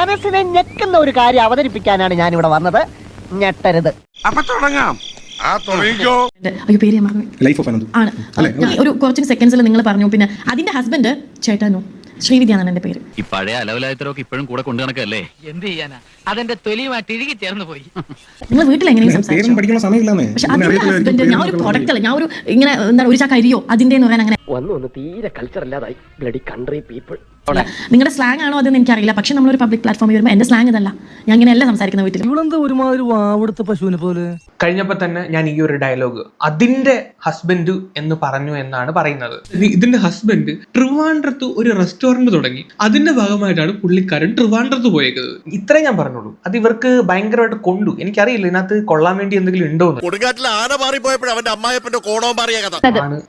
മനസ്സിനെ ഞെക്കുന്ന ഒരു കാര്യം അവതരിപ്പിക്കാനാണ് ഞാൻ ഇവിടെ വന്നത്. ഞെട്ടരുത്. അപ്പൊ തുടങ്ങാം. പേര് ഞാൻ മറന്നു. ലൈഫ് ഓഫ് അനന്ത് ആണ്. ഒരു കുറച്ച് സെക്കൻഡ്സിൽ നിങ്ങൾ പറഞ്ഞു. പിന്നെ അതിന്റെ ഹസ്ബൻഡ് ചേട്ടനു ശ്രീവിദ്യ എന്നാണ് എന്റെ പേര്. ഈ പഴയ അലവലായത്തരൊക്കെ ഇപ്പോഴും കൂടെ കൊണ്ടു നടക്കല്ലേ? എന്ത് ചെയ്യാനാ, അതെന്റെ തൊലിയുമായിട്ട് ഇഴുകി ചേർന്ന് പോയി. നിങ്ങൾ വീട്ടിൽ എങ്ങനെയും സംസാരിച്ചു. പക്ഷെ അതിന്റെ ഹസ്ബൻഡ് ഞാൻ ഒരു പ്രൊഡക്റ്റ് അല്ല, ഞാൻ ഒരു ഇങ്ങനെ എന്താണ് ഒരു ചാക്ക അരിയോ അതിന്റെ എന്ന് പറയാൻ അങ്ങനെ ഒന്ന് തീരെ കൾച്ചർ ഇല്ലാതായി. Bloody country people. നിങ്ങളുടെ സ്ലാങ് ആണോ അതെന്ന് എനിക്കറിയില്ല. പക്ഷെ നമ്മളൊരു പബ്ലിക് പ്ലാറ്റ്ഫോമിൽ വരുമ്പോൾ എന്റെ സ്ലാങ് ഇതല്ല. ഞാൻ ഇങ്ങനെയല്ല സംസാരിക്കുന്ന വീട്ടിൽ. ഒരുമാതിരി വാവെടുത്ത പശുവിനെ പോലെ. കഴിഞ്ഞപ്പോ തന്നെ ഞാൻ ഈ ഒരു ഡയലോഗ് അതിന്റെ ഹസ്ബൻഡ് എന്ന് പറഞ്ഞു എന്നാണ് പറയുന്നത്. ഇതിന്റെ ഹസ്ബൻഡ് ട്രിവാൻഡ്രത്ത് ഒരു റെസ്റ്റോറന്റ് തുടങ്ങി. അതിന്റെ ഭാഗമായിട്ടാണ് പുള്ളിക്കാരൻ ട്രിവാൻഡ്രത്ത് പോയേക്കുന്നത്. ഇത്രേ ഞാൻ പറഞ്ഞോളൂ. അത് ഇവർക്ക് ഭയങ്കരമായിട്ട് കൊണ്ടു. എനിക്കറിയില്ല ഇതിനകത്ത് കൊള്ളാൻ വേണ്ടി എന്തെങ്കിലും ഉണ്ടോ എന്ന്.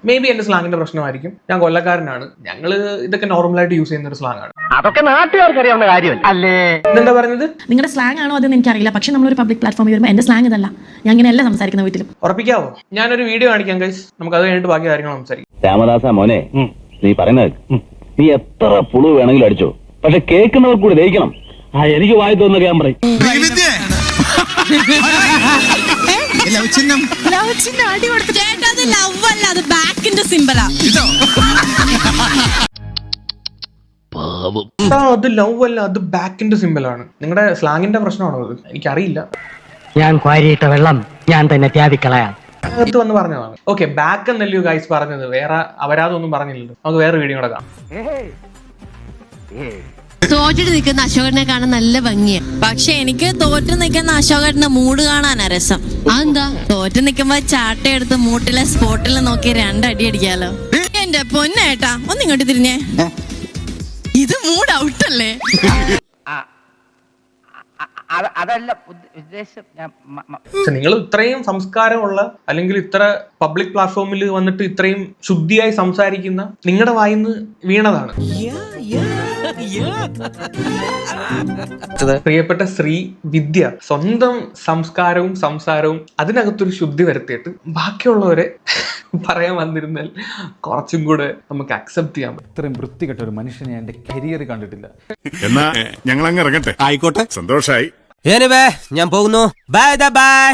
മേ ബി എന്റെ സ്ലാങ്ങിന്റെ പ്രശ്നമായിരിക്കും. ഞാൻ കൊല്ലക്കാരനാണ്. ഞങ്ങള് ഇതൊക്കെ നോർമലായിട്ട് യൂസ് ചെയ്യുന്ന ഒരു സ്ലാങ് ആണ്. അതൊക്കെ നാട്ടുകാർക്ക് അറിയാവുന്ന കാര്യമല്ല അല്ലേ? എന്താ പറഞ്ഞത്? നിങ്ങളുടെ സ്ലാങ് ആണോ അതെന്ന് എനിക്കറിയില്ല. പക്ഷെ നമ്മളൊരു പബ്ലിക് പ്ലാറ്റ്ഫോമിൽ വരുമ്പോൾ എന്റെ സ്ലാങ് ഇതല്ല. ഞാൻ ഇങ്ങനെയല്ല സംസാരിക്കുന്ന വീട്ടിൽ. ഉറപ്പിക്കാവോ? ഞാനൊരു വീഡിയോ കാണിക്കാം ഗൈസ്. നമുക്ക് അത് കഴിഞ്ഞിട്ട് ബാക്കി കാര്യങ്ങൾ സംസാരിക്കാം. രാമദാസ മോനെ, നീ പറയുന്നത് നീ എത്ര പുളു വേണമെങ്കിലും അടിച്ചോ, പക്ഷെ കേൾക്കുന്നവർ കൂടി ദഹിക്കണം. എനിക്ക് വായി തോന്നുന്ന ക്യാമറ അത് ലവ് അല്ല, അത് ബാക്കിന്റെ സിമ്പിൾ ആണ്. നിങ്ങളുടെ സ്ലാങ്ങിന്റെ പ്രശ്നമാണോ അത്? എനിക്കറിയില്ല. ഞാൻ ക്വാരിയിട്ട വെള്ളം ഞാൻ തന്നെ ത്യാഗിക്കളയാം. അകത്ത് വന്ന് പറഞ്ഞതാണ്. ഓക്കെ, ബാക്ക് എന്നല്ലയോ ഗൈസ് പറഞ്ഞത്, വേറെ അവരാതൊന്നും പറഞ്ഞില്ലല്ലോ. നമുക്ക് വേറെ വീഡിയോ കൂടെ കാണാം. തോറ്റിട്ട് നിൽക്കുന്ന അശോകനെ കാണാൻ നല്ല ഭംഗിയാണ്. പക്ഷെ എനിക്ക് തോറ്റ് നിൽക്കുന്ന അശോകന്റെ മൂഡ് കാണാനാ രസം. അതെന്താ? തോറ്റ് നിൽക്കുമ്പോ ചാട്ടയെടുത്ത് മൂട്ടിലെ സ്പോട്ടിൽ നോക്കി രണ്ടടി അടിക്കാലോ. എന്റെ പൊന്നേട്ടാ, ഒന്ന് ഇങ്ങോട്ട് തിരിഞ്ഞേ. ഇത് മൂഡ് ഔട്ടല്ലേ? നിങ്ങൾ ഇത്രയും സംസ്കാരമുള്ള അല്ലെങ്കിൽ ഇത്ര പബ്ലിക് പ്ലാറ്റ്ഫോമിൽ വന്നിട്ട് ഇത്രയും ശുദ്ധിയായി സംസാരിക്കുന്ന നിങ്ങളുടെ വായിന്ന് വീണതാണ്. പ്രിയപ്പെട്ട ശ്രീ വിദ്യ സ്വന്തം സംസ്കാരവും സംസാരവും അതിനകത്തൊരു ശുദ്ധി വരുത്തിയിട്ട് ബാക്കിയുള്ളവരെ പറയാൻ വന്നിരുന്നാൽ കുറച്ചും കൂടെ നമുക്ക് അക്സെപ്റ്റ് ചെയ്യാൻ പറ്റും. ഇത്രയും വൃത്തികെട്ട ഒരു മനുഷ്യനെ എന്റെ കരിയർ കണ്ടിട്ടില്ല. എന്നാ ഞങ്ങൾ അങ്ങ് ഇറങ്ങട്ടെ. ആയിക്കോട്ടെ, സന്തോഷായി. ഞാൻ പോകുന്നു. Bye bye.